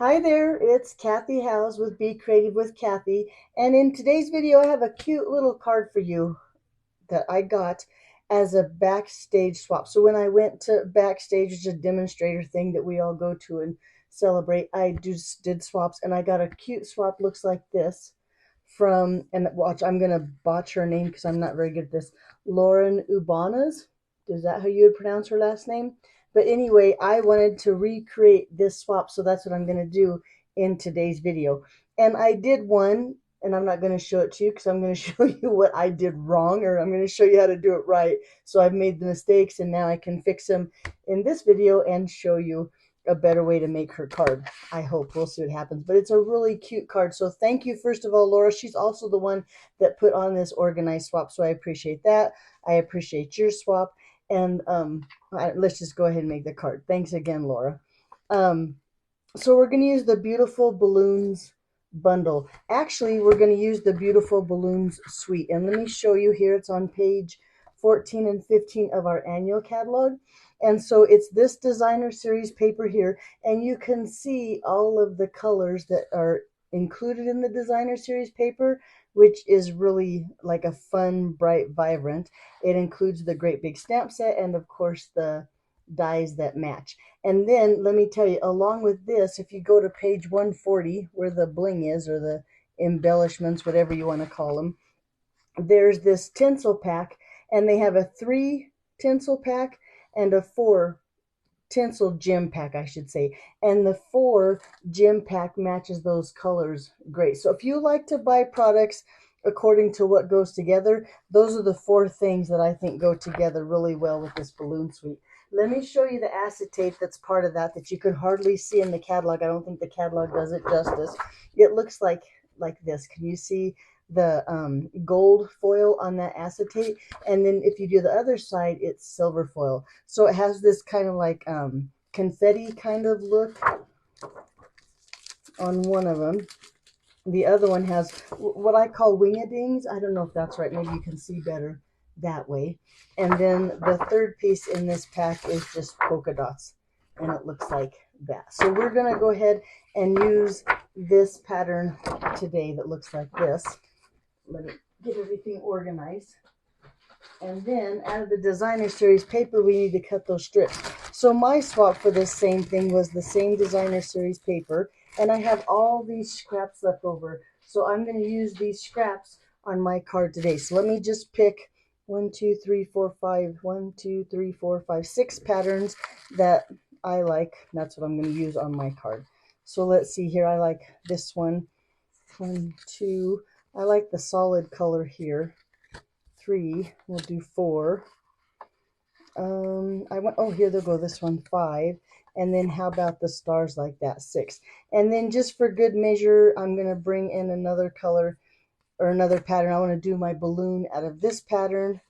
Hi there, it's Kathy Howes with Be Creative with Kathy, and in today's video I have a cute little card for you that I got as a backstage swap. So when I went to Backstage, which is a demonstrator thing that we all go to and celebrate, I just did swaps, and I got a cute swap, looks like this, from, and watch, I'm going to botch her name because I'm not very good at this, Lauren Urbonas. Is that how you would pronounce her last name? But anyway, I wanted to recreate this swap, so that's what I'm going to do in today's video. And I did one, and I'm not going to show it to you because I'm going to show you what I did wrong, or I'm going to show you how to do it right. So I've made the mistakes, and now I can fix them in this video and show you a better way to make her card. I hope. We'll see what happens. But it's a really cute card. So thank you, first of all, Laura. She's also the one that put on this organized swap, so I appreciate that. I appreciate your swap. And let's just go ahead and make the card. Thanks again, Laura. So we're going to use the Beautiful Balloons bundle. Actually, we're going to use the Beautiful Balloons suite. And let me show you here. It's on page 14 and 15 of our annual catalog. And so it's this designer series paper here. And you can see all of the colors that are included in the designer series paper, which is really like a fun, bright, vibrant. It includes the great big stamp set and, of course, the dies that match. And then let me tell you, along with this, if you go to page 140 where the bling is, or the embellishments, whatever you want to call them, there's this tinsel pack, and they have a 3 tinsel pack and a 4 tinsel gem pack, I should say. And the 4 gem pack matches those colors great. So if you like to buy products according to what goes together, those are the 4 things that I think go together really well with this balloon suite. Let me show you the acetate that's part of that you could hardly see in the catalog. I don't think the catalog does it justice. It looks like this. Can you see the gold foil on that acetate? And then if you do the other side, it's silver foil. So it has this kind of like confetti kind of look on one of them. The other one has what I call wing-a-dings. I don't know if that's right. Maybe you can see better that way. And then the third piece in this pack is just polka dots, and it looks like that. So we're going to go ahead and use this pattern today that looks like this. Let me get everything organized. And then out of the designer series paper, we need to cut those strips. So my swap for this same thing was the same designer series paper, and I have all these scraps left over. So I'm going to use these scraps on my card today. So let me just pick 6 patterns that I like. That's what I'm going to use on my card. So let's see here. I like this one. 1, 2. I like the solid color here. 3. We'll do 4. Here they go. This one, 5. And then how about the stars like that? 6. And then just for good measure, I'm going to bring in another color or another pattern. I want to do my balloon out of this pattern.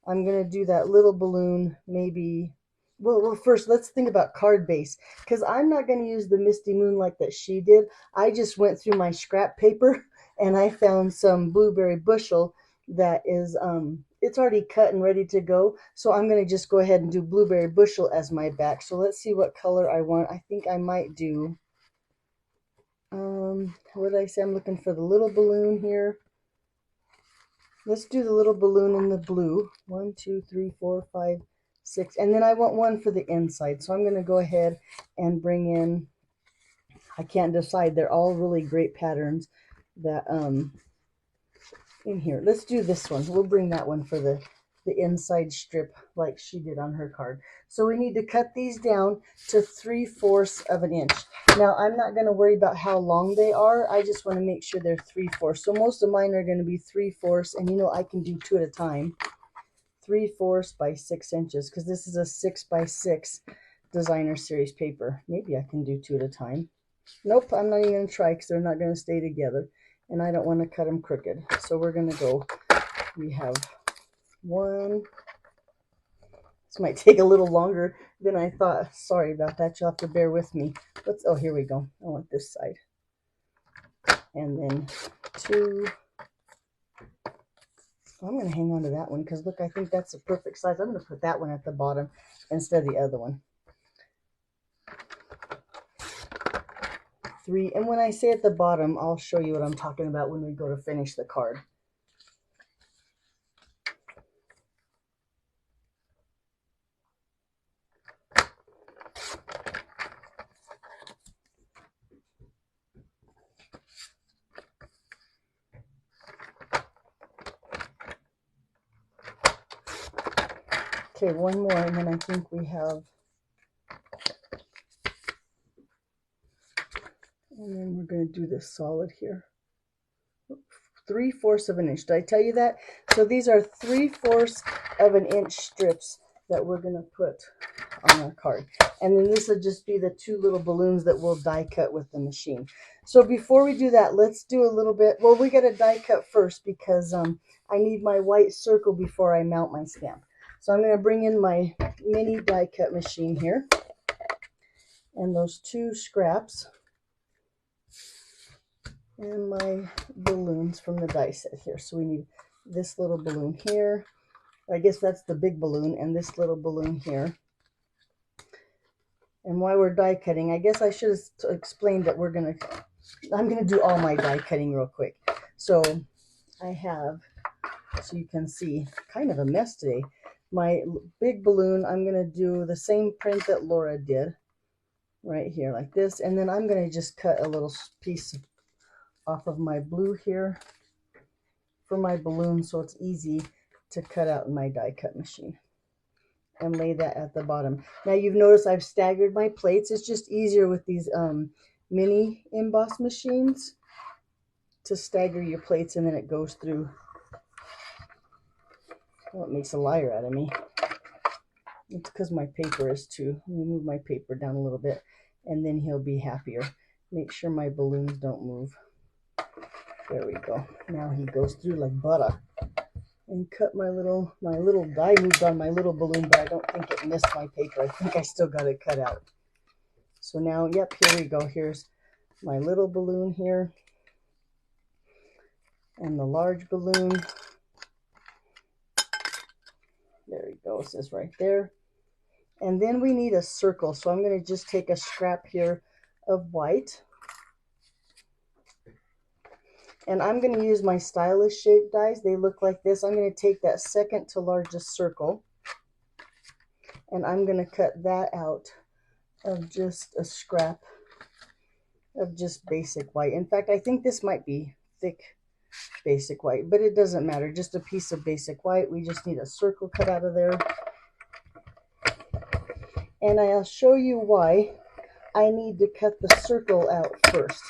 I'm going to do that little balloon maybe. Well, first let's think about card base, because I'm not going to use the Misty Moonlight that she did. I just went through my scrap paper and I found some blueberry bushel that is it's already cut and ready to go. So I'm going to just go ahead and do blueberry bushel as my back. So let's see what color I want. I think I might do what did I say? I'm looking for the little balloon here. Let's do the little balloon in the blue. 1, 2, 3, 4, 5, 6. And then I want one for the inside. So I'm going to go ahead and bring in, I can't decide. They're all really great patterns that in here. Let's do this one. We'll bring that one for the inside strip like she did on her card. So we need to cut these down to 3/4 of an inch. Now I'm not going to worry about how long they are. I just want to make sure they're 3/4. So most of mine are going to be 3/4, and you know I can do 2 at a time. 3/4 by 6 inches, because this is a 6 by 6 designer series paper. Maybe I can do 2 at a time. Nope, I'm not even going to try because they're not going to stay together, and I don't want to cut them crooked. So we're going to go, we have 1. This might take a little longer than I thought. Sorry about that. You'll have to bear with me. Oh, here we go. I want this side. And then 2. I'm going to hang on to that one because, look, I think that's a perfect size. I'm going to put that one at the bottom instead of the other one. 3. And when I say at the bottom, I'll show you what I'm talking about when we go to finish the card. Okay, one more, and then I think we have, and then we're going to do this solid here. 3/4 of an inch. Did I tell you that? So these are 3/4 of an inch strips that we're going to put on our card. And then this will just be the 2 little balloons that we'll die cut with the machine. So before we do that, let's do a little bit. Well, we got to die cut first because I need my white circle before I mount my stamp. So I'm going to bring in my mini die cut machine here and those 2 scraps and my balloons from the die set here. So we need this little balloon here. I guess that's the big balloon, and this little balloon here. And while we're die cutting, I guess I should have explained that I'm gonna do all my die cutting real quick. So I have, so you can see, kind of a mess today. My big balloon, I'm gonna do the same print that Laura did right here like this, and then I'm gonna just cut a little piece off of my blue here for my balloon so it's easy to cut out in my die cut machine, and lay that at the bottom. Now you've noticed I've staggered my plates. It's just easier with these mini emboss machines to stagger your plates, and then it goes through. Well, it makes a liar out of me. It's because my paper is too. Let me move my paper down a little bit, and then he'll be happier. Make sure my balloons don't move. There we go. Now he goes through like butter. And cut my little die moved on my little balloon, but I don't think it missed my paper. I think I still got it cut out. So now, yep, here we go. Here's my little balloon here, and the large balloon. There we go. It says right there. And then we need a circle. So I'm going to just take a scrap here of white. And I'm going to use my stylish shape dies. They look like this. I'm going to take that second to largest circle, and I'm going to cut that out of just a scrap of just basic white. In fact, I think this might be thick basic white, but it doesn't matter. Just a piece of basic white. We just need a circle cut out of there. And I'll show you why I need to cut the circle out first.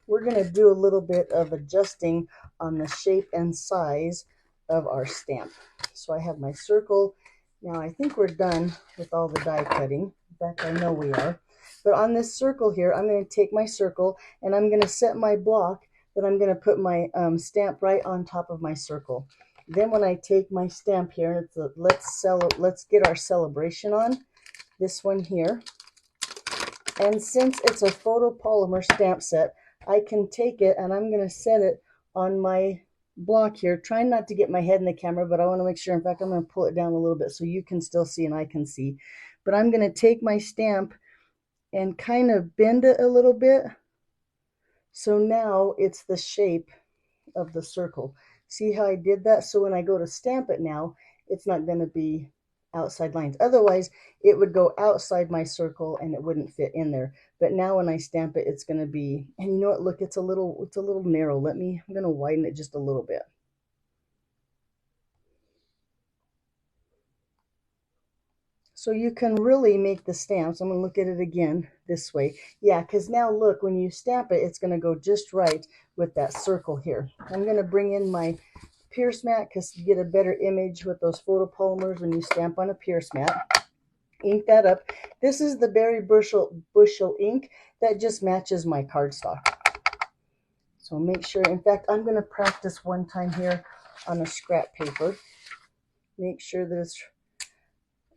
We're going to do a little bit of adjusting on the shape and size of our stamp. So I have my circle. Now I think we're done with all the die cutting. In fact, I know we are. But on this circle here, I'm going to take my circle and I'm going to set my block that I'm going to put my stamp right on top of my circle. Then when I take my stamp here, it's a, let's get our celebration on, this one here. And since it's a photopolymer stamp set, I can take it and I'm going to set it on my block here. Trying not to get my head in the camera, but I want to make sure. In fact, I'm going to pull it down a little bit so you can still see and I can see. But I'm going to take my stamp and kind of bend it a little bit. So now it's the shape of the circle. See how I did that? So when I go to stamp it now, it's not going to be outside lines. Otherwise, it would go outside my circle and it wouldn't fit in there. But now when I stamp it, it's going to be, and you know what? Look, it's a little narrow. I'm going to widen it just a little bit. So you can really make the stamps. I'm going to look at it again this way. Yeah, because now look, when you stamp it, it's going to go just right with that circle here. I'm going to bring in my Pierce mat because you get a better image with those photopolymers when you stamp on a Pierce mat. Ink that up. This is the Berry Bushel ink that just matches my cardstock. So make sure, in fact, I'm going to practice one time here on a scrap paper. Make sure that it's,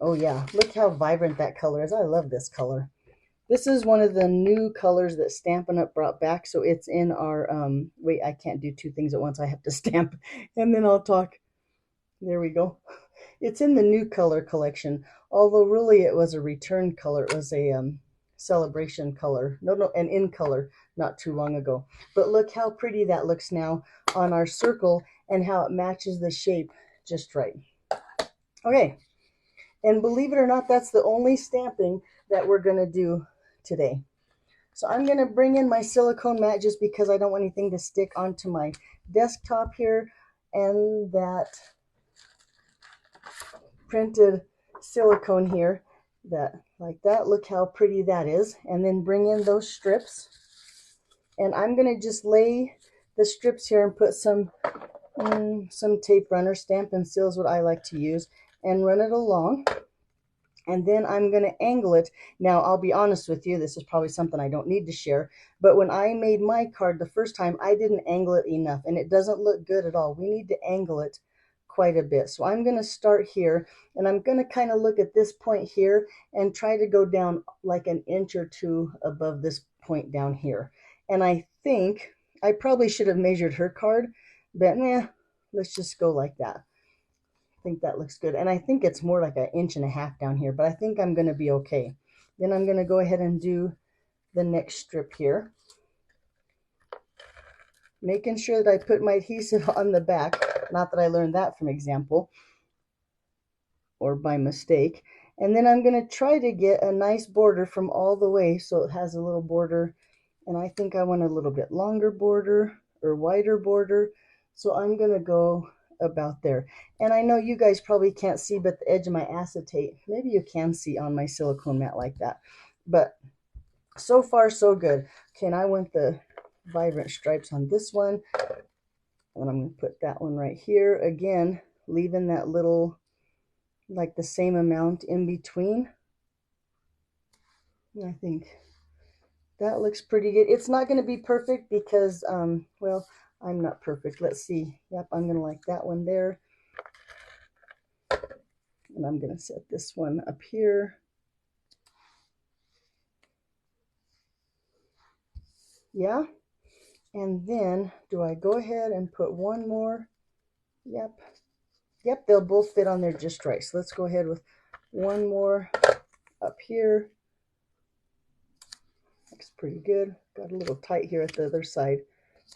oh yeah, look how vibrant that color is. I love this color. This is one of the new colors that Stampin' Up! Brought back. So it's in our, wait, I can't do two things at once. I have to stamp and then I'll talk. There we go. It's in the new color collection. Although really it was a return color. It was a celebration color. No, and in color not too long ago. But look how pretty that looks now on our circle and how it matches the shape just right. Okay, and believe it or not, that's the only stamping that we're going to do today. So I'm going to bring in my silicone mat just because I don't want anything to stick onto my desktop here, and that printed silicone here, that like that. Look how pretty that is. And then bring in those strips, and I'm going to just lay the strips here and put some tape runner. Stampin' Seal is what I like to use, and run it along. And then I'm going to angle it. Now, I'll be honest with you, this is probably something I don't need to share, but when I made my card the first time, I didn't angle it enough, and it doesn't look good at all. We need to angle it quite a bit. So I'm going to start here, and I'm going to kind of look at this point here and try to go down like an inch or two above this point down here. And I think I probably should have measured her card, but let's just go like that. I think that looks good, and I think it's more like 1.5 inches down here, but I think I'm going to be okay. Then I'm going to go ahead and do the next strip here, making sure that I put my adhesive on the back. Not that I learned that from example or by mistake. And then I'm going to try to get a nice border from all the way, so it has a little border, and I think I want a little bit longer border or wider border, so I'm going to go about there. And I know you guys probably can't see, but the edge of my acetate, maybe you can see on my silicone mat like that. But so far so good. Okay, and I want the vibrant stripes on this one, and I'm going to put that one right here again, leaving that little, like the same amount in between. And I think that looks pretty good. It's not going to be perfect because well, I'm not perfect. Let's see. Yep, I'm going to like that one there. And I'm going to set this one up here. Yeah. And then do I go ahead and put one more? Yep. Yep, they'll both fit on there just right. So let's go ahead with one more up here. Looks pretty good. Got a little tight here at the other side,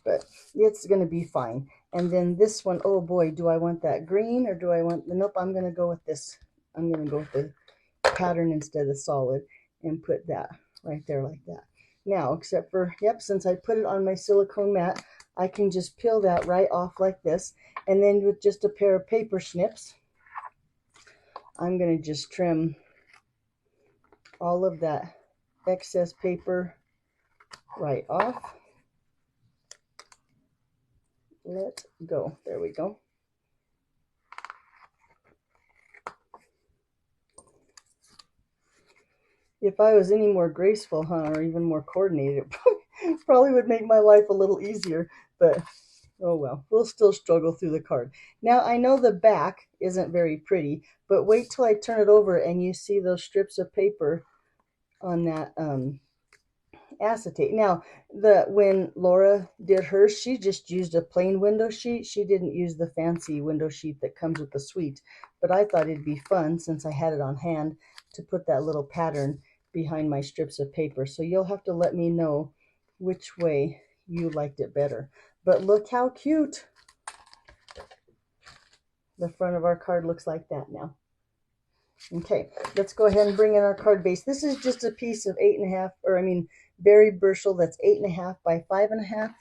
but it's going to be fine. And then this one, oh boy, do I want that green or do I want, nope, I'm going to go with this. I'm going to go with the pattern instead of the solid and put that right there like that. Now, except for, yep, since I put it on my silicone mat, I can just peel that right off like this. And then with just a pair of paper snips, I'm going to just trim all of that excess paper right off. Let go. There we go. If I was any more graceful, or even more coordinated, it probably would make my life a little easier, but oh well, we'll still struggle through the card. Now, I know the back isn't very pretty, but wait till I turn it over and you see those strips of paper on that acetate. Now, when Laura did hers, she just used a plain window sheet. She didn't use the fancy window sheet that comes with the suite, but I thought it'd be fun, since I had it on hand, to put that little pattern behind my strips of paper. So you'll have to let me know which way you liked it better. But look how cute the front of our card looks like that now. Okay, let's go ahead and bring in our card base. This is just a piece of 8.5, Berry Burchell, that's 8.5 by 5.5,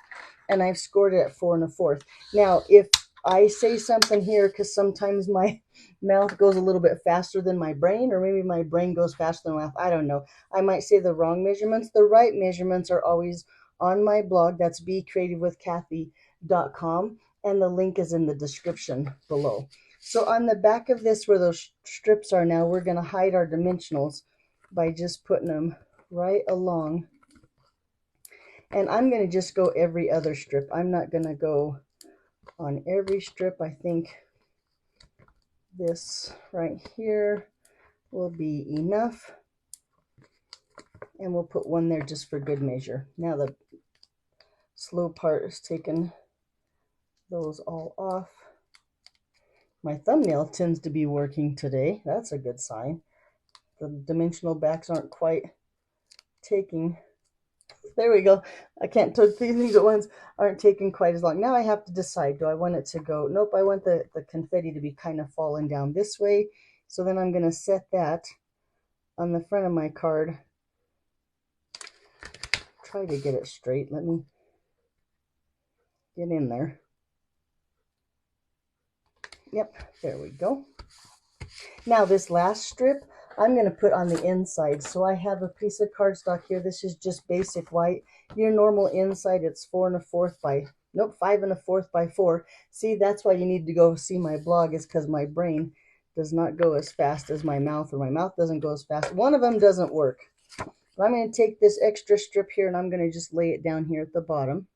and I've scored it at 4 1/4. Now, if I say something here, because sometimes my mouth goes a little bit faster than my brain, or maybe my brain goes faster than my mouth, I don't know. I might say the wrong measurements. The right measurements are always on my blog. That's becreativewithkathy.com, and the link is in the description below. So on the back of this, where those strips are now, we're going to hide our dimensionals by just putting them right along. And I'm going to just go every other strip. I'm not going to go on every strip. I think this right here will be enough. And we'll put one there just for good measure. Now the slow part is taking those all off. My thumbnail tends to be working today. That's a good sign. The dimensional backs aren't quite taking, there we go. I can't do these things at once, aren't taking quite as long. Now I have to decide, do I want it to go, nope, I want the confetti to be kind of falling down this way. So then I'm going to set that on the front of my card. Try to get it straight. Let me get in there. Yep, there we go. Now this last strip I'm going to put on the inside. So I have a piece of cardstock here. This is just basic white. Your normal inside, it's 4 1/4 by, nope, 5 1/4 by 4. See, that's why you need to go see my blog, is because my brain does not go as fast as my mouth, or my mouth doesn't go as fast. One of them doesn't work. But I'm going to take this extra strip here and I'm going to just lay it down here at the bottom,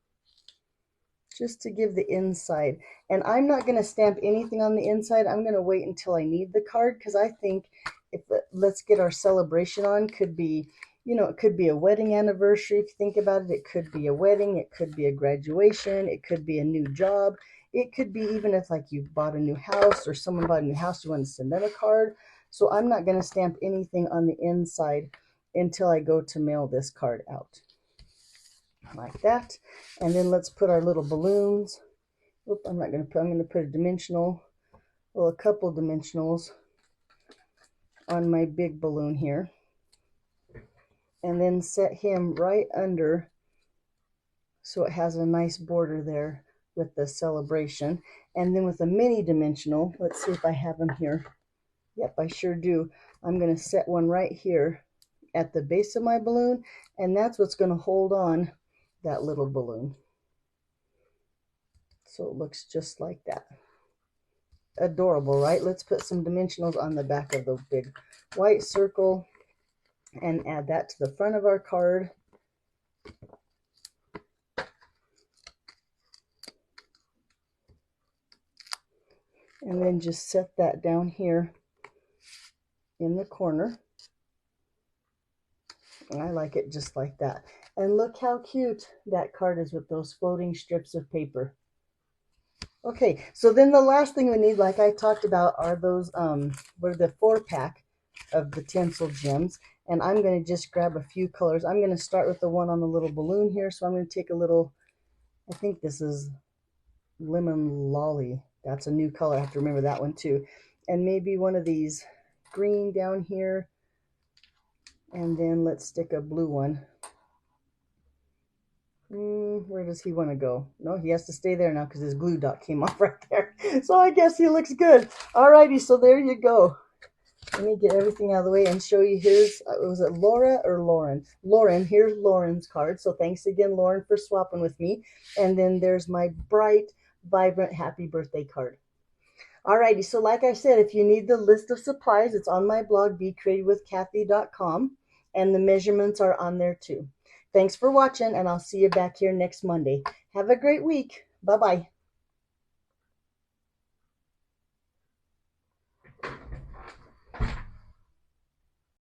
just to give the inside. And I'm not going to stamp anything on the inside. I'm going to wait until I need the card, because I think if let's get our celebration on could be, you know, it could be a wedding anniversary. If you think about it, it could be a wedding, it could be a graduation, it could be a new job, it could be even if like you bought a new house or someone bought a new house, you want to send them a card. So I'm not going to stamp anything on the inside until I go to mail this card out. Like that. And then let's put our little balloons. Oop, I'm going to put a dimensional, well, a couple dimensionals on my big balloon here. And then set him right under so it has a nice border there with the celebration. And then with a mini dimensional, let's see if I have them here. Yep, I sure do. I'm going to set one right here at the base of my balloon, and that's what's going to hold on that little balloon. So it looks just like that. Adorable, right? Let's put some dimensionals on the back of the big white circle and add that to the front of our card. And then just set that down here in the corner. And I like it just like that. And look how cute that card is with those floating strips of paper. Okay, so then the last thing we need, like I talked about, are those, what are the 4-pack of the tinsel gems. And I'm going to just grab a few colors. I'm going to start with the one on the little balloon here. So I'm going to take a little, I think this is Lemon Lolly. That's a new color. I have to remember that one too. And maybe one of these green down here. And then let's stick a blue one. Where does he want to go? No, he has to stay there now because his glue dot came off right there. So I guess he looks good. Alrighty, so there you go. Let me get everything out of the way and show you. Here's, was it Laura or Lauren? Lauren, here's Lauren's card. So thanks again, Lauren, for swapping with me. And then there's my bright, vibrant, happy birthday card. Alrighty, so like I said, if you need the list of supplies, it's on my blog, becreativewithkathy.com, and the measurements are on there too. Thanks for watching, and I'll see you back here next Monday. Have a great week. Bye-bye.